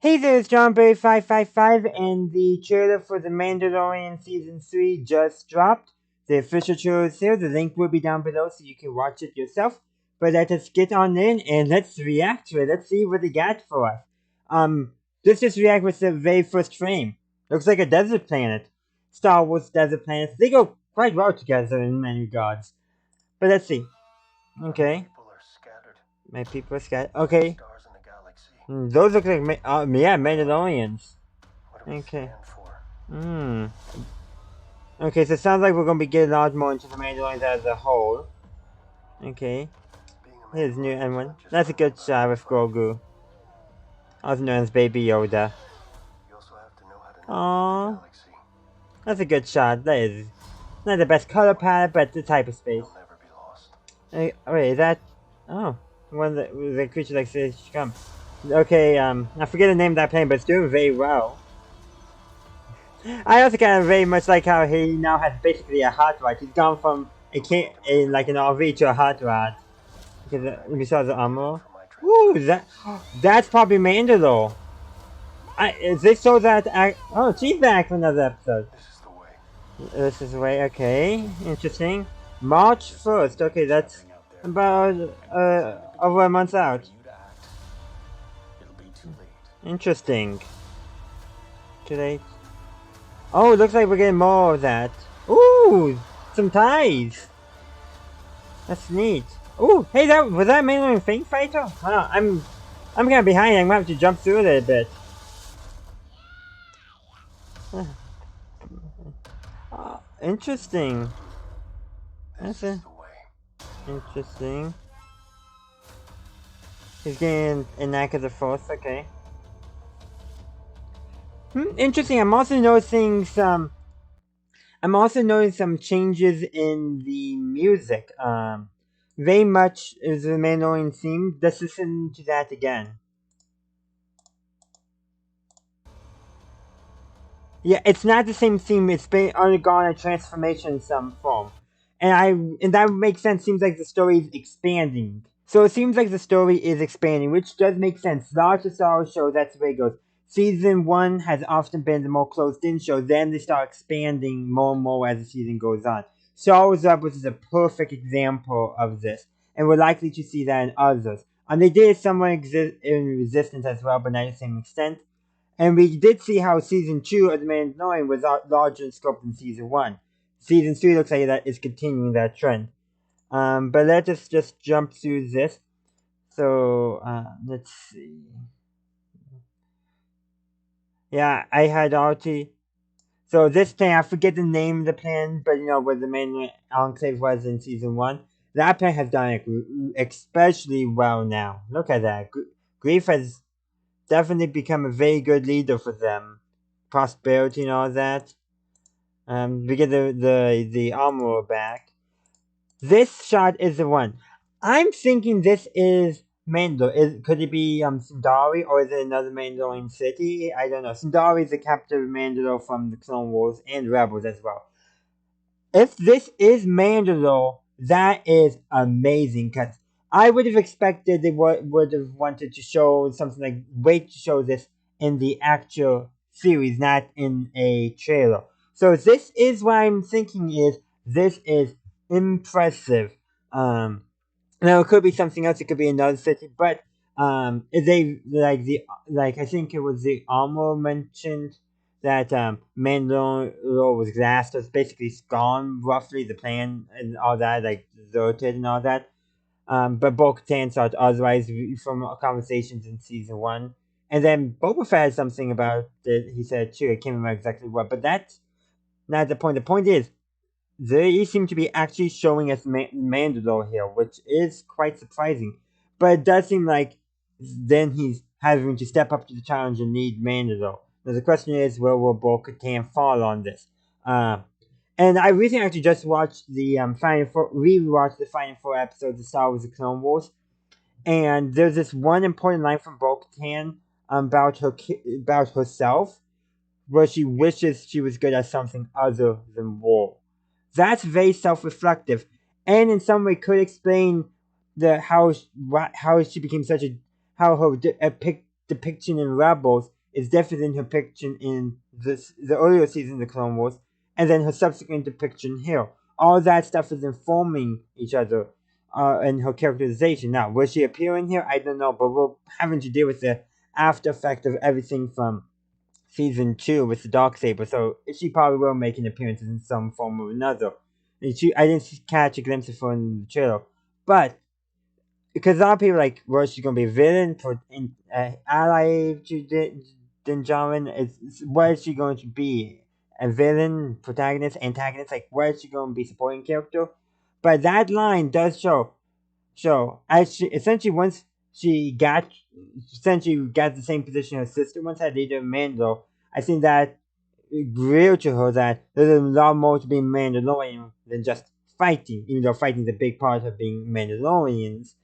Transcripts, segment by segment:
Hey there, it's JohnBerry555, and the trailer for The Mandalorian Season 3 just dropped. The official trailer is here. The link will be down below so you can watch it yourself. But let us get on in and let's react to it. Let's see what they got for us. Let's just react with the very first frame. Looks like a desert planet. Star Wars desert planets. They go quite well together in many regards. But let's see. Okay. My people are scattered. Okay. Those look like, yeah, Mandalorians. Okay. Hmm. Okay, so it sounds like we're gonna be getting a lot more into the Mandalorians as a whole. Okay. Here's new M1. That's a good shot with Grogu. Also known as Baby Yoda. Aww. That's a good shot. That is not the best color palette, but the type of space. Wait, is that... Oh. One of the creature like says come. Okay, I forget the name of that plane, but it's doing very well. I also kind of very much like how he now has basically a hot rod. He's gone from like an RV to a hot rod. Because we saw the armor. Ooh, that's probably Mandalore. Is this so that oh, she's back for another episode. This is the way. Okay, interesting. March 1st. Okay, that's about over a month out. Interesting. Too late. Oh, it looks like we're getting more of that. Ooh, some ties. That's neat. Ooh, hey, was that Mandalorian Fang Fighter? I'm kind of behind. I'm gonna have to jump through it a bit. Interesting. That's interesting. He's getting a knack of the Force. Okay. Interesting. I'm also noticing some changes in the music. Very much is the Mandalorian theme. Let's listen to that again. Yeah, it's not the same theme. It's been undergone a transformation in some form, and that makes sense. Seems like the story is expanding. So it seems like the story is expanding, which does make sense. Larger Star Wars show, that's the way it goes. Season 1 has often been the more closed-in show, then they start expanding more and more as the season goes on. Star Wars Rebels is a perfect example of this, and we're likely to see that in others. They did somewhat in Resistance as well, but not to the same extent. And we did see how Season 2 of The Mandalorian was larger in scope than Season 1. Season 3 looks like that is continuing that trend. But let us just jump through this. So, let's see. Yeah, I had already... So this plan, I forget the name of the plan, but you know, where the main enclave was in Season 1. That plan has done especially well now. Look at that. Grief has definitely become a very good leader for them. Prosperity and all that. We get the armor back. This shot is the one. I'm thinking this is Mandalore. Could it be Sundari, or is it another Mandalorian city? I don't know. Sundari is the capital of Mandalore from the Clone Wars and Rebels as well. If this is Mandalore, that is amazing, because I would have expected they would have wanted to show something like, wait to show this in the actual series, not in a trailer. So this is what I'm thinking is, this is impressive. Now it could be something else, it could be another city, but they like I think it was the armor mentioned that Mandalore was glass, so it's basically gone roughly, the plan and all that, like deserted and all that. But Bo-Katan thought otherwise from conversations in Season 1. And then Boba Fett had something about it, he said too, I can't remember exactly what, but that's not the point. The point is, they seem to be actually showing us Mandalore here, which is quite surprising. But it does seem like then he's having to step up to the challenge and lead Mandalore. Now the question is, where will Bo-Katan fall on this? And I recently actually just watched the rewatched the final 4 episodes of Star Wars: The Clone Wars, and there's this one important line from Bo-Katan about herself, where she wishes she was good at something other than war. That's very self-reflective, and in some way could explain how she became such how her depiction in Rebels is different than her depiction in the earlier season of the Clone Wars, and then her subsequent depiction here. All that stuff is informing each other in her characterization. Now, will she appear in here? I don't know, but we're having to deal with the after effect of everything from season 2 with the Darksaber, so she probably will make an appearance in some form or another. I didn't catch a glimpse of her in the trailer, but because a lot of people are like, well, she's gonna be a villain for ally to Djarin. What is she going to be? A villain, protagonist, antagonist? Like, what is she going to be? Supporting character? But that line does show as she essentially once she got the same position her sister once had, leader Mando. I think that revealed to her that there's a lot more to being Mandalorian than just fighting, even though fighting is a big part of being Mandalorians.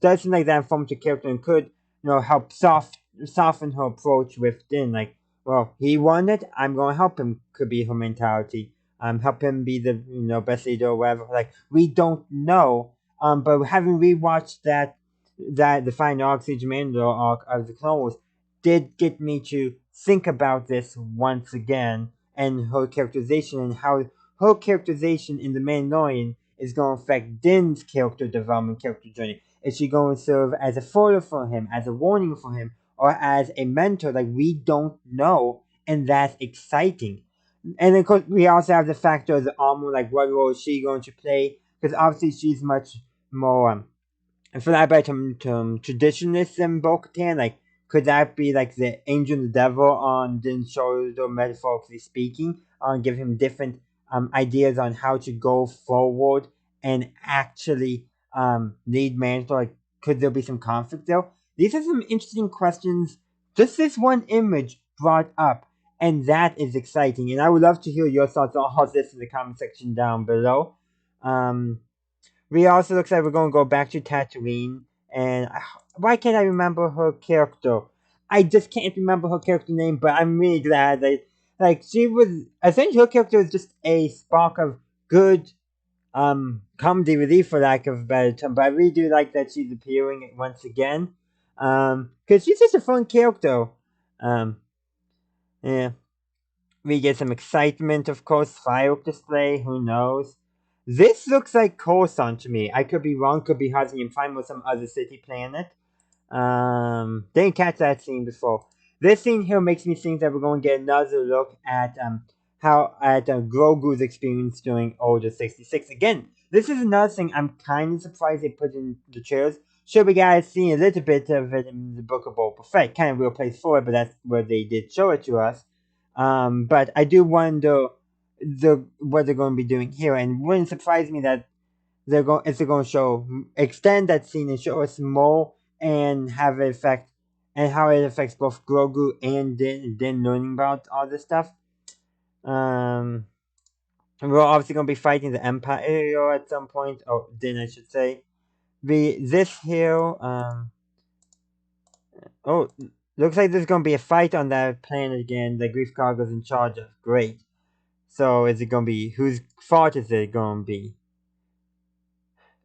Does seem like that informative character and could, help soften her approach with Din. Like, well, he wanted, I'm gonna help him. Could be her mentality. Help him be the best leader or whatever. Like, we don't know. But having rewatched that the final arc, Siege of Mandalore arc of the Clone Wars, did get me to think about this once again and her characterization and how her characterization in the Mandalorian is going to affect Din's character development, character journey. Is she going to serve as a foil for him, as a warning for him, or as a mentor? Like, we don't know, and that's exciting. And of course, we also have the factor of the armor, like what role is she going to play? Because obviously she's much more and for that better term, traditionalist than Bo-Katan. Like, could that be like the angel and the devil on Din's shoulder, metaphorically speaking, give him different ideas on how to go forward and actually lead Mantle? Like, could there be some conflict there? These are some interesting questions. Just this one image brought up, and that is exciting. And I would love to hear your thoughts on all this in the comment section down below. We also looks like we're going to go back to Tatooine, and why can't I remember her character? I just can't remember her character name, but I'm really glad that, like, she was, I think her character was just a spark of good, comedy relief, for lack of a better term, but I really do like that she's appearing once again, because she's just a fun character. Um, yeah. We get some excitement, of course. Firework display, who knows? This looks like Coruscant to me. I could be wrong, could be Hosnian Prime or some other city planet. Didn't catch that scene before. This scene here makes me think that we're going to get another look at how at Grogu's experience during Order 66. Again, this is another thing I'm kind of surprised they put in the trailers. Sure, we guys seen a little bit of it in the Book of Boba Fett, kind of real place for it, but that's where they did show it to us. But I do wonder what they're going to be doing here, and it wouldn't surprise me that they're going to show extend that scene and show us more and have it affect and how it affects both Grogu and Din learning about all this stuff. And we're obviously going to be fighting the Empire at some point, or Din, I should say. This here, oh, looks like there's going to be a fight on that planet again. The Grief Cargo's in charge of. Great. So is it going to be, whose fault is it going to be?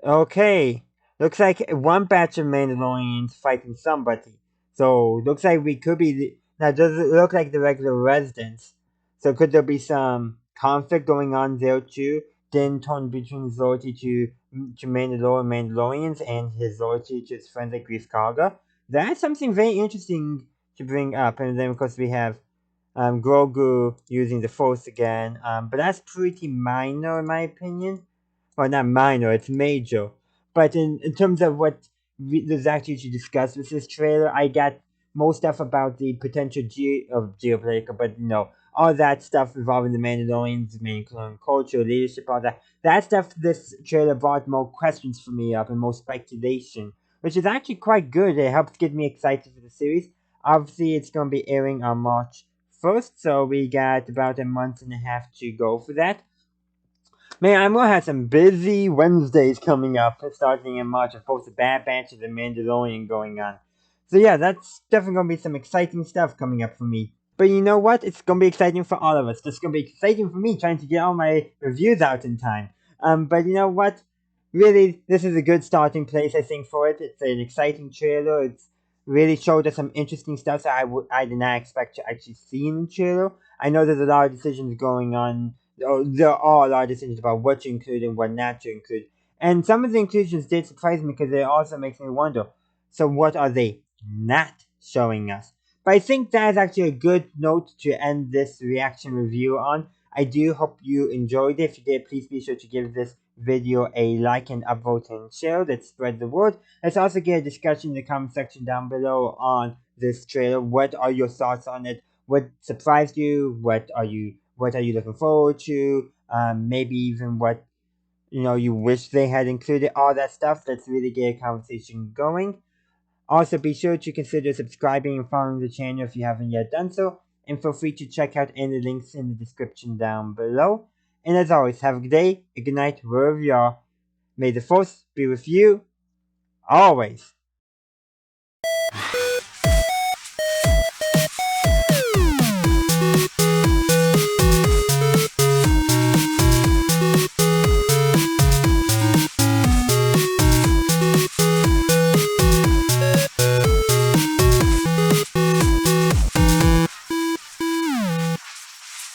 Okay. Looks like one batch of Mandalorians fighting somebody. So looks like we could be now. Does it look like the regular residents? So could there be some conflict going on there too? Then torn between his loyalty to Mandalorians and his loyalty to his friends at Grease Karga. That's something very interesting to bring up. And then of course we have Grogu using the Force again. But that's pretty minor in my opinion. Well, not minor, it's major. But in terms of what there's actually to discuss with this trailer, I got more stuff about the potential of geopolitical, but all that stuff involving the Mandalorians, main clone culture, leadership, all that. That stuff, this trailer brought more questions for me up and more speculation, which is actually quite good. It helps get me excited for the series. Obviously, it's going to be airing on March 1st, so we got about a month and a half to go for that. Man, I'm gonna have some busy Wednesdays coming up, starting in March. Of course, the Bad Batch of the Mandalorian going on. So yeah, that's definitely gonna be some exciting stuff coming up for me. But you know what? It's gonna be exciting for all of us. It's gonna be exciting for me trying to get all my reviews out in time. But you know what? Really, this is a good starting place, I think, for it. It's an exciting trailer. It's really showed us some interesting stuff that I did not expect to actually see in the trailer. I know there's a lot of decisions going on. There are a lot of decisions about what to include and what not to include. And some of the inclusions did surprise me because it also makes me wonder, so what are they not showing us? But I think that is actually a good note to end this reaction review on. I do hope you enjoyed it. If you did, please be sure to give this video a like and upvote and share. Let's spread the word. Let's also get a discussion in the comment section down below on this trailer. What are your thoughts on it? What surprised you? What are you looking forward to? Maybe even what you wish they had included. All that stuff. Let's really get a conversation going. Also, be sure to consider subscribing and following the channel if you haven't yet done so, and feel free to check out any links in the description down below. And as always, have a good day, a good night, wherever you are. May the force be with you always.